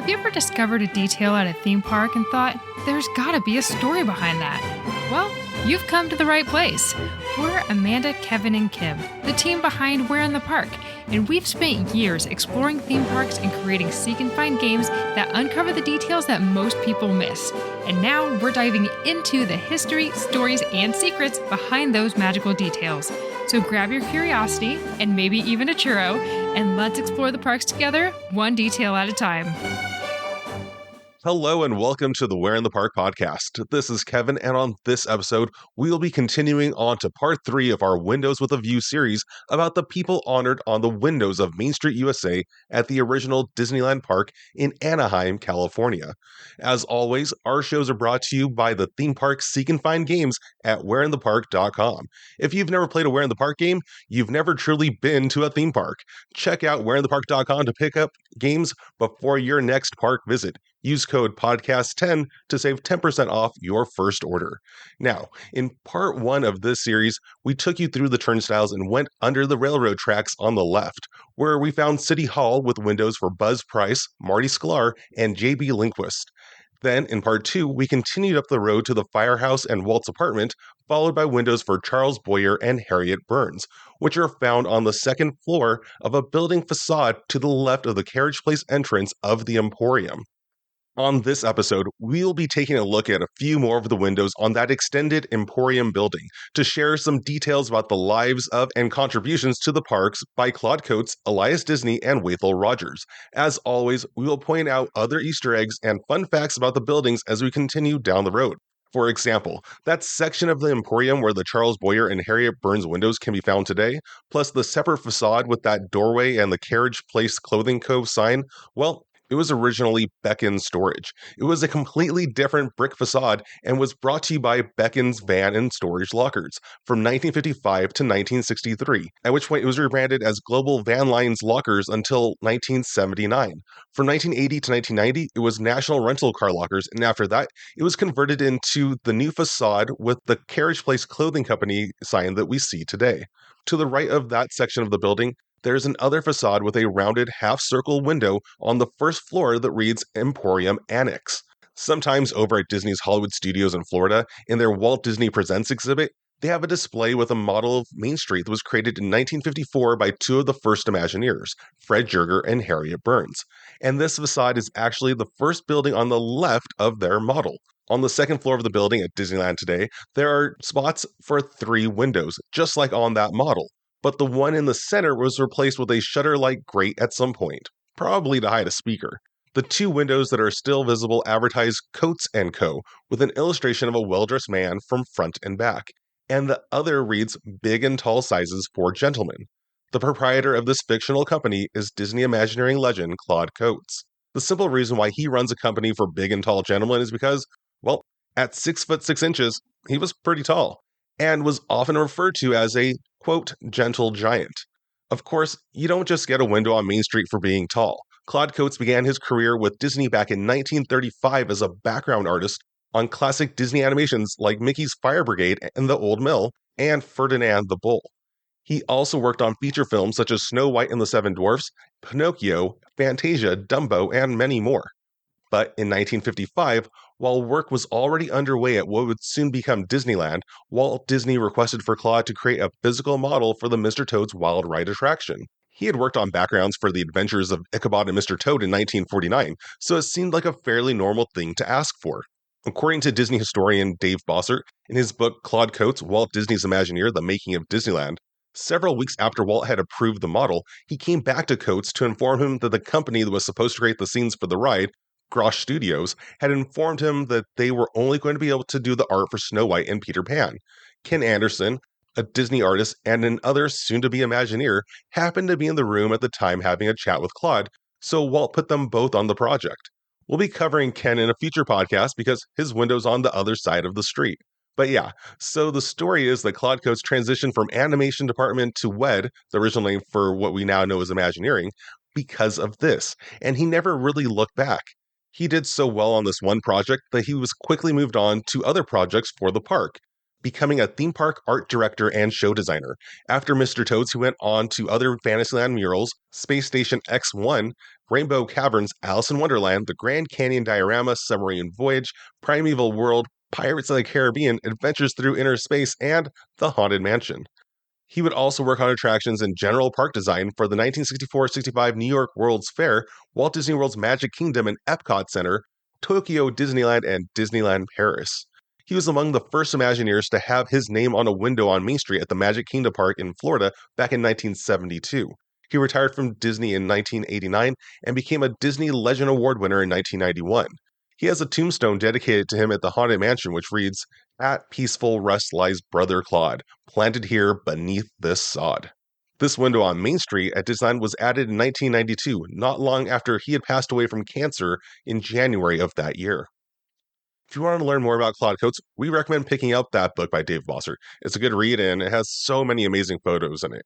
Have you ever discovered a detail at a theme park and thought, there's gotta be a story behind that? Well, you've come to the right place. We're Amanda, Kevin, and Kim, the team behind Where in the Park, and we've spent years exploring theme parks and creating seek and find games that uncover the details that most people miss. And now we're diving into the history, stories, and secrets behind those magical details. So grab your curiosity, and maybe even a churro, and let's explore the parks together, one detail at a time. Hello and welcome to the Where in the Park podcast. This is Kevin, and on this episode, we'll be continuing on to part 3 of our Windows with a View series about the people honored on the windows of Main Street, U.S.A. at the original Disneyland Park in Anaheim, California. As always, our shows are brought to you by the theme park Seek and Find Games at whereinthepark.com. If you've never played a Where in the Park game, you've never truly been to a theme park. Check out whereinthepark.com to pick up games before your next park visit. Use code podcast10 to save 10% off your first order. Now, in part 1 of this series, we took you through the turnstiles and went under the railroad tracks on the left, where we found City Hall with windows for Buzz Price, Marty Sklar, and J.B. Lindquist. Then, in part 2, we continued up the road to the firehouse and Walt's apartment, followed by windows for Charles Boyer and Harriet Burns, which are found on the second floor of a building facade to the left of the Carriage Place entrance of the Emporium. On this episode, we'll be taking a look at a few more of the windows on that extended Emporium building to share some details about the lives of and contributions to the parks by Claude Coats, Elias Disney, and Wathel Rogers. As always, we will point out other Easter eggs and fun facts about the buildings as we continue down the road. For example, that section of the Emporium where the Charles Boyer and Harriet Burns windows can be found today, plus the separate facade with that doorway and the Carriage Place Clothing Co. sign, well, it was originally Beckon's Storage. It was a completely different brick facade and was brought to you by Beckon's Van and Storage Lockers from 1955 to 1963, at which point it was rebranded as Global Van Lines Lockers until 1979. From 1980 to 1990, it was National Rental Car Lockers, and after that, it was converted into the new facade with the Carriage Place Clothing Company sign that we see today. To the right of that section of the building, there's an other facade with a rounded half-circle window on the first floor that reads Emporium Annex. Sometimes over at Disney's Hollywood Studios in Florida, in their Walt Disney Presents exhibit, they have a display with a model of Main Street that was created in 1954 by two of the first Imagineers, Fred Jurger and Harriet Burns. And this facade is actually the first building on the left of their model. On the second floor of the building at Disneyland today, there are spots for 3 windows, just like on that model. But the one in the center was replaced with a shutter-like grate at some point, probably to hide a speaker. The 2 windows that are still visible advertise Coats & Co., with an illustration of a well-dressed man from front and back, and the other reads Big and Tall Sizes for Gentlemen. The proprietor of this fictional company is Disney Imagineering legend Claude Coats. The simple reason why he runs a company for big and tall gentlemen is because, well, at 6 foot 6 inches, he was pretty tall, and was often referred to as a, quote, gentle giant. Of course, you don't just get a window on Main Street for being tall. Claude Coats began his career with Disney back in 1935 as a background artist on classic Disney animations like Mickey's Fire Brigade and The Old Mill and Ferdinand the Bull. He also worked on feature films such as Snow White and the Seven Dwarfs, Pinocchio, Fantasia, Dumbo, and many more. But in 1955, while work was already underway at what would soon become Disneyland, Walt Disney requested for Claude to create a physical model for the Mr. Toad's Wild Ride attraction. He had worked on backgrounds for the Adventures of Ichabod and Mr. Toad in 1949, so it seemed like a fairly normal thing to ask for. According to Disney historian Dave Bossert, in his book Claude Coats, Walt Disney's Imagineer, The Making of Disneyland, several weeks after Walt had approved the model, he came back to Coats to inform him that the company that was supposed to create the scenes for the ride, Grosh Studios, had informed him that they were only going to be able to do the art for Snow White and Peter Pan. Ken Anderson, a Disney artist and another soon-to-be Imagineer, happened to be in the room at the time having a chat with Claude, so Walt put them both on the project. We'll be covering Ken in a future podcast because his window's on the other side of the street. But yeah, so the story is that Claude Coats transitioned from animation department to WED, the original name for what we now know as Imagineering, because of this, and he never really looked back. He did so well on this one project that he was quickly moved on to other projects for the park. becoming a theme park art director and show designer. After Mr. Toads, he went on to other Fantasyland murals, Space Station X1, Rainbow Caverns, Alice in Wonderland, the Grand Canyon Diorama, Submarine Voyage, Primeval World, Pirates of the Caribbean, Adventures Through Inner Space, and The Haunted Mansion. He would also work on attractions and general park design for the 1964-65 New York World's Fair, Walt Disney World's Magic Kingdom and Epcot Center, Tokyo Disneyland, and Disneyland Paris. He was among the first Imagineers to have his name on a window on Main Street at the Magic Kingdom Park in Florida back in 1972. He retired from Disney in 1989 and became a Disney Legend Award winner in 1991. He has a tombstone dedicated to him at the Haunted Mansion, which reads, "At peaceful rest lies Brother Claude, planted here beneath this sod." This window on Main Street at Disneyland was added in 1992, not long after he had passed away from cancer in January of that year. If you want to learn more about Claude Coats, we recommend picking up that book by Dave Bossert. It's a good read and it has so many amazing photos in it.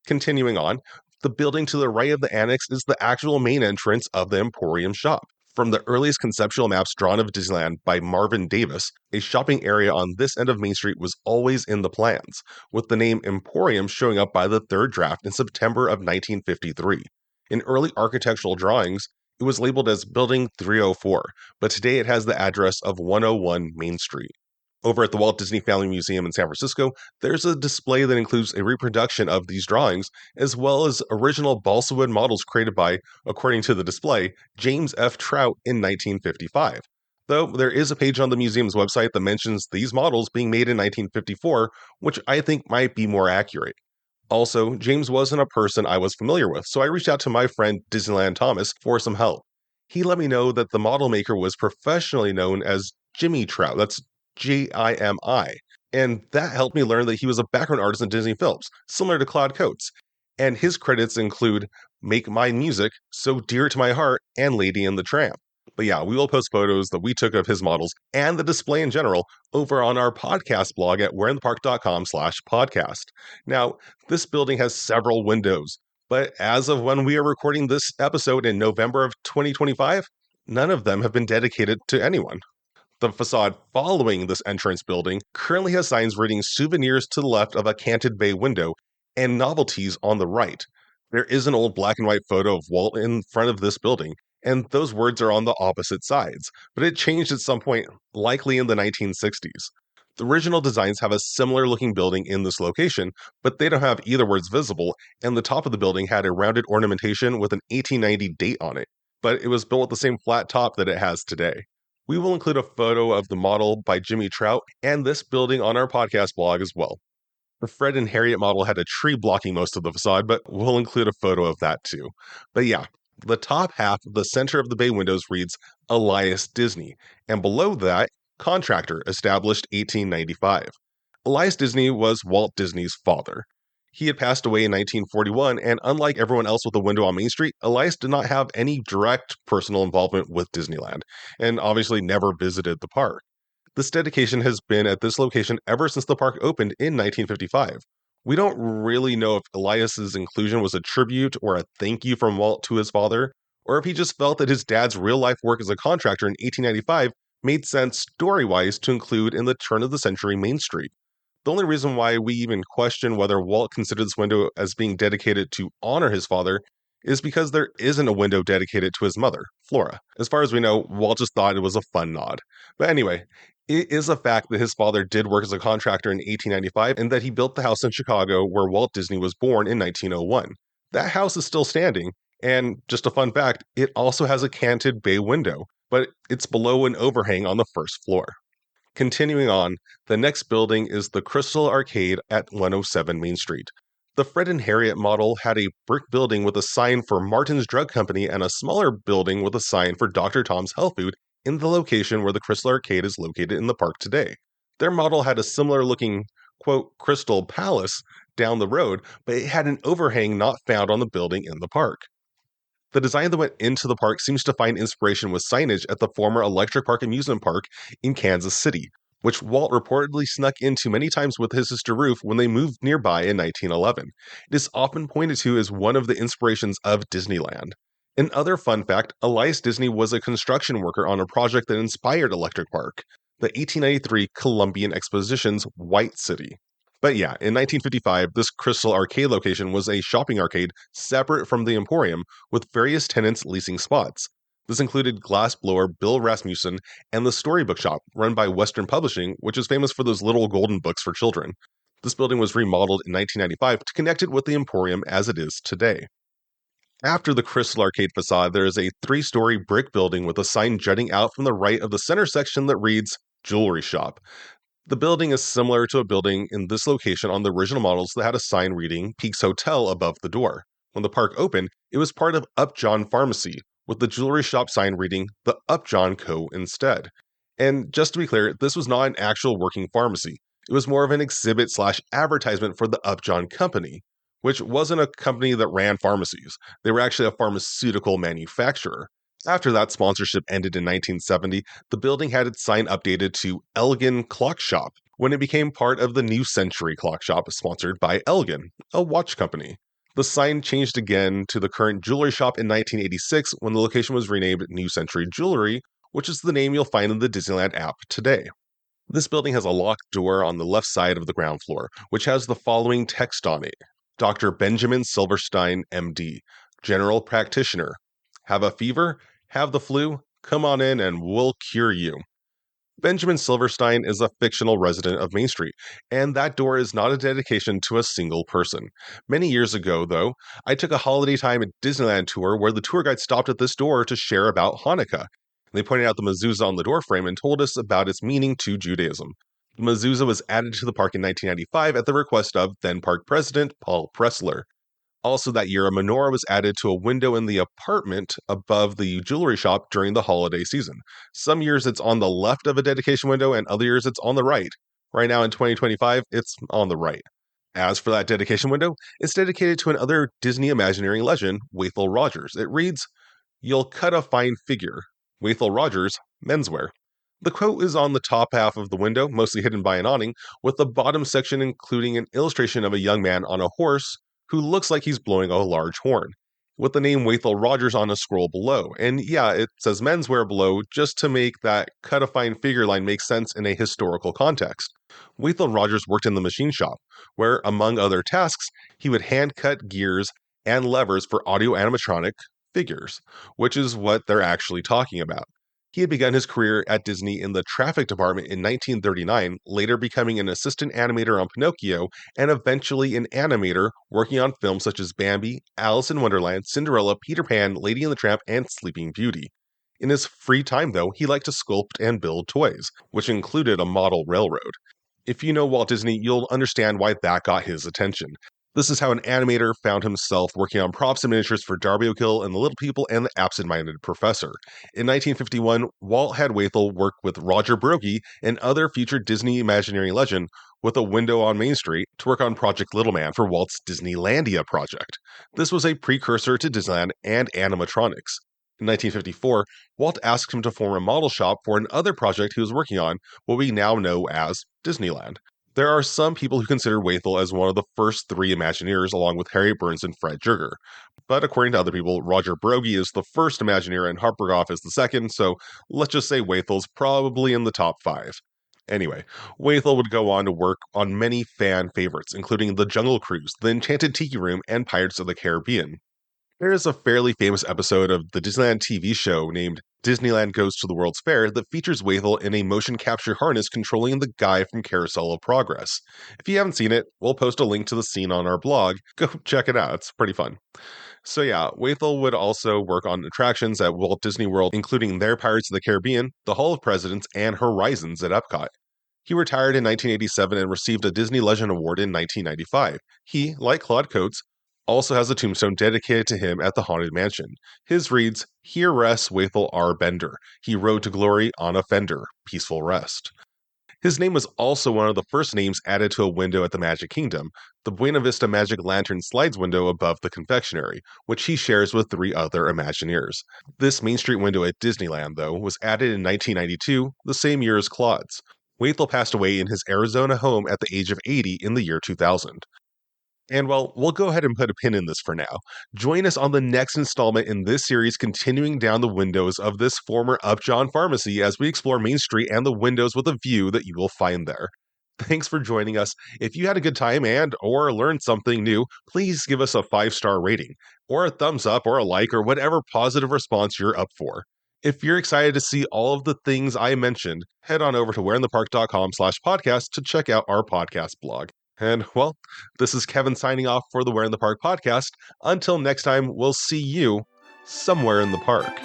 Continuing on, the building to the right of the annex is the actual main entrance of the Emporium shop. From the earliest conceptual maps drawn of Disneyland by Marvin Davis, a shopping area on this end of Main Street was always in the plans, with the name Emporium showing up by the third draft in September of 1953. In early architectural drawings, it was labeled as Building 304, but today it has the address of 101 Main Street. Over at the Walt Disney Family Museum in San Francisco, there's a display that includes a reproduction of these drawings, as well as original balsa wood models created by, according to the display, James F. Trout in 1955. Though there is a page on the museum's website that mentions these models being made in 1954, which I think might be more accurate. Also, James wasn't a person I was familiar with, so I reached out to my friend Disneyland Thomas for some help. He let me know that the model maker was professionally known as Jimmy Trout. That's Jimi. And that helped me learn that he was a background artist in Disney films, similar to Claude Coats. And his credits include Make My Music, So Dear to My Heart, and Lady and the Tramp. But yeah, we will post photos that we took of his models and the display in general over on our podcast blog at whereinthepark.com/podcast. Now, this building has several windows, but as of when we are recording this episode in November of 2025, none of them have been dedicated to anyone. The facade following this entrance building currently has signs reading "Souvenirs" to the left of a canted bay window and "Novelties" on the right. There is an old black and white photo of Walt in front of this building, and those words are on the opposite sides, but it changed at some point, likely in the 1960s. The original designs have a similar looking building in this location, but they don't have either words visible, and the top of the building had a rounded ornamentation with an 1890 date on it, but it was built with the same flat top that it has today. We will include a photo of the model by Jimmy Trout and this building on our podcast blog as well. The Fred and Harriet model had a tree blocking most of the facade, but we'll include a photo of that too. But yeah, the top half of the center of the bay windows reads Elias Disney, and below that, Contractor, established 1895. Elias Disney was Walt Disney's father. He had passed away in 1941, and unlike everyone else with a window on Main Street, Elias did not have any direct personal involvement with Disneyland, and obviously never visited the park. This dedication has been at this location ever since the park opened in 1955. We don't really know if Elias's inclusion was a tribute or a thank you from Walt to his father, or if he just felt that his dad's real-life work as a contractor in 1895 made sense story-wise to include in the turn-of-the-century Main Street. The only reason why we even question whether Walt considered this window as being dedicated to honor his father is because there isn't a window dedicated to his mother, Flora. As far as we know, Walt just thought it was a fun nod. But anyway, it is a fact that his father did work as a contractor in 1895 and that he built the house in Chicago where Walt Disney was born in 1901. That house is still standing, and just a fun fact, it also has a canted bay window, but it's below an overhang on the first floor. Continuing on, the next building is the Crystal Arcade at 107 Main Street. The Fred and Harriet model had a brick building with a sign for Martin's Drug Company and a smaller building with a sign for Dr. Tom's Health Food in the location where the Crystal Arcade is located in the park today. Their model had a similar looking, quote, Crystal Palace down the road, but it had an overhang not found on the building in the park. The design that went into the park seems to find inspiration with signage at the former Electric Park Amusement Park in Kansas City, which Walt reportedly snuck into many times with his sister Ruth when they moved nearby in 1911. It is often pointed to as one of the inspirations of Disneyland. Another fun fact, Elias Disney was a construction worker on a project that inspired Electric Park. the 1893 Columbian Exposition's White City. But yeah, in 1955, this Crystal Arcade location was a shopping arcade separate from the Emporium, with various tenants leasing spots. This included glassblower Bill Rasmussen and the Storybook Shop, run by Western Publishing, which is famous for those little golden books for children. This building was remodeled in 1995 to connect it with the Emporium as it is today. After the Crystal Arcade facade, there is a 3-story brick building with a sign jutting out from the right of the center section that reads Jewelry Shop. The building is similar to a building in this location on the original models that had a sign reading Peaks Hotel above the door. When the park opened, it was part of Upjohn Pharmacy, with the jewelry shop sign reading the Upjohn Co. instead. And just to be clear, this was not an actual working pharmacy. It was more of an exhibit/advertisement for the Upjohn Company, which wasn't a company that ran pharmacies. They were actually a pharmaceutical manufacturer. After that sponsorship ended in 1970, the building had its sign updated to Elgin Clock Shop when it became part of the New Century Clock Shop sponsored by Elgin, a watch company. The sign changed again to the current jewelry shop in 1986 when the location was renamed New Century Jewelry, which is the name you'll find in the Disneyland app today. This building has a locked door on the left side of the ground floor, which has the following text on it: Dr. Benjamin Silverstein, MD, General Practitioner. Have a fever? Have the flu? Come on in and we'll cure you. Benjamin Silverstein is a fictional resident of Main Street, and that door is not a dedication to a single person. Many years ago, though, I took a holiday time at Disneyland tour where the tour guide stopped at this door to share about Hanukkah. They pointed out the mezuzah on the doorframe and told us about its meaning to Judaism. The mezuzah was added to the park in 1995 at the request of then park president Paul Pressler. Also that year, a menorah was added to a window in the apartment above the jewelry shop during the holiday season. Some years it's on the left of a dedication window, and other years it's on the right. Right now in 2025, it's on the right. As for that dedication window, it's dedicated to another Disney Imagineering legend, Wathel Rogers. It reads, "You'll cut a fine figure. Wathel Rogers, menswear." The quote is on the top half of the window, mostly hidden by an awning, with the bottom section including an illustration of a young man on a horse who looks like he's blowing a large horn, with the name Wathel Rogers on a scroll below. And yeah, it says menswear below just to make that cut a fine figure line make sense in a historical context. Wathel Rogers worked in the machine shop, where, among other tasks, he would hand cut gears and levers for audio-animatronic figures, which is what they're actually talking about. He had begun his career at Disney in the traffic department in 1939, later becoming an assistant animator on Pinocchio, and eventually an animator working on films such as Bambi, Alice in Wonderland, Cinderella, Peter Pan, Lady and the Tramp, and Sleeping Beauty. In his free time, though, he liked to sculpt and build toys, which included a model railroad. If you know Walt Disney, you'll understand why that got his attention. This is how an animator found himself working on props and miniatures for Darby O'Gill and the Little People and the Absent-Minded Professor. In 1951, Walt had Wathel work with Roger Broggie and other future Disney Imagineering legend with a window on Main Street to work on Project Little Man for Walt's Disneylandia project. This was a precursor to Disneyland and animatronics. In 1954, Walt asked him to form a model shop for another project he was working on, what we now know as Disneyland. There are some people who consider Wathel as one of the first 3 Imagineers, along with Harry Burns and Fred Jurger. But according to other people, Roger Broggie is the first Imagineer and Harpergoff is the second, so let's just say Wathel's probably in the top 5. Anyway, Wathel would go on to work on many fan favorites, including The Jungle Cruise, The Enchanted Tiki Room, and Pirates of the Caribbean. There is a fairly famous episode of the Disneyland TV show named Disneyland Goes to the World's Fair that features Wathel in a motion capture harness controlling the guy from Carousel of Progress. If you haven't seen it, we'll post a link to the scene on our blog. Go check it out, it's pretty fun. So yeah, Wathel would also work on attractions at Walt Disney World, including their Pirates of the Caribbean, the Hall of Presidents, and Horizons at Epcot. He retired in 1987 and received a Disney Legend Award in 1995. He, like Claude Coats, also has a tombstone dedicated to him at the Haunted Mansion. His reads, "Here rests Wathel R. Bender. He rode to glory on a fender. Peaceful rest." His name was also one of the first names added to a window at the Magic Kingdom, the Buena Vista Magic Lantern slides window above the confectionery, which he shares with 3 other Imagineers. This Main Street window at Disneyland, though, was added in 1992, the same year as Claude's. Wathel passed away in his Arizona home at the age of 80 in the year 2000. And well, we'll go ahead and put a pin in this for now. Join us on the next installment in this series, continuing down the windows of this former Upjohn pharmacy as we explore Main Street and the windows with a view that you will find there. Thanks for joining us. If you had a good time or learned something new, please give us a 5-star rating, or a thumbs up, or a like, or whatever positive response you're up for. If you're excited to see all of the things I mentioned, head on over to whereinthepark.com/podcast to check out our podcast blog. And well, this is Kevin signing off for the Where in the Park podcast. Until next time, we'll see you somewhere in the park.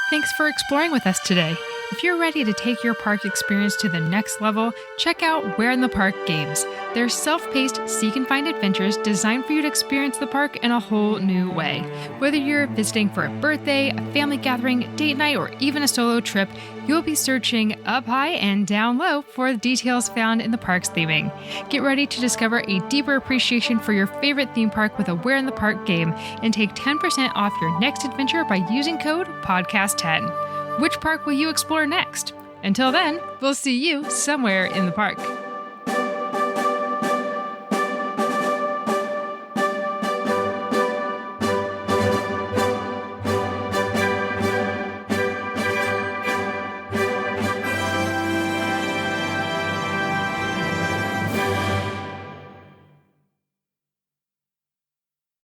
Thanks for exploring with us today. If you're ready to take your park experience to the next level, check out Where in the Park Games. They're self-paced, seek-and-find adventures designed for you to experience the park in a whole new way. Whether you're visiting for a birthday, a family gathering, date night, or even a solo trip, you'll be searching up high and down low for the details found in the park's theming. Get ready to discover a deeper appreciation for your favorite theme park with a Where in the Park game and take 10% off your next adventure by using code PODCAST10. Which park will you explore next? Until then, we'll see you somewhere in the park.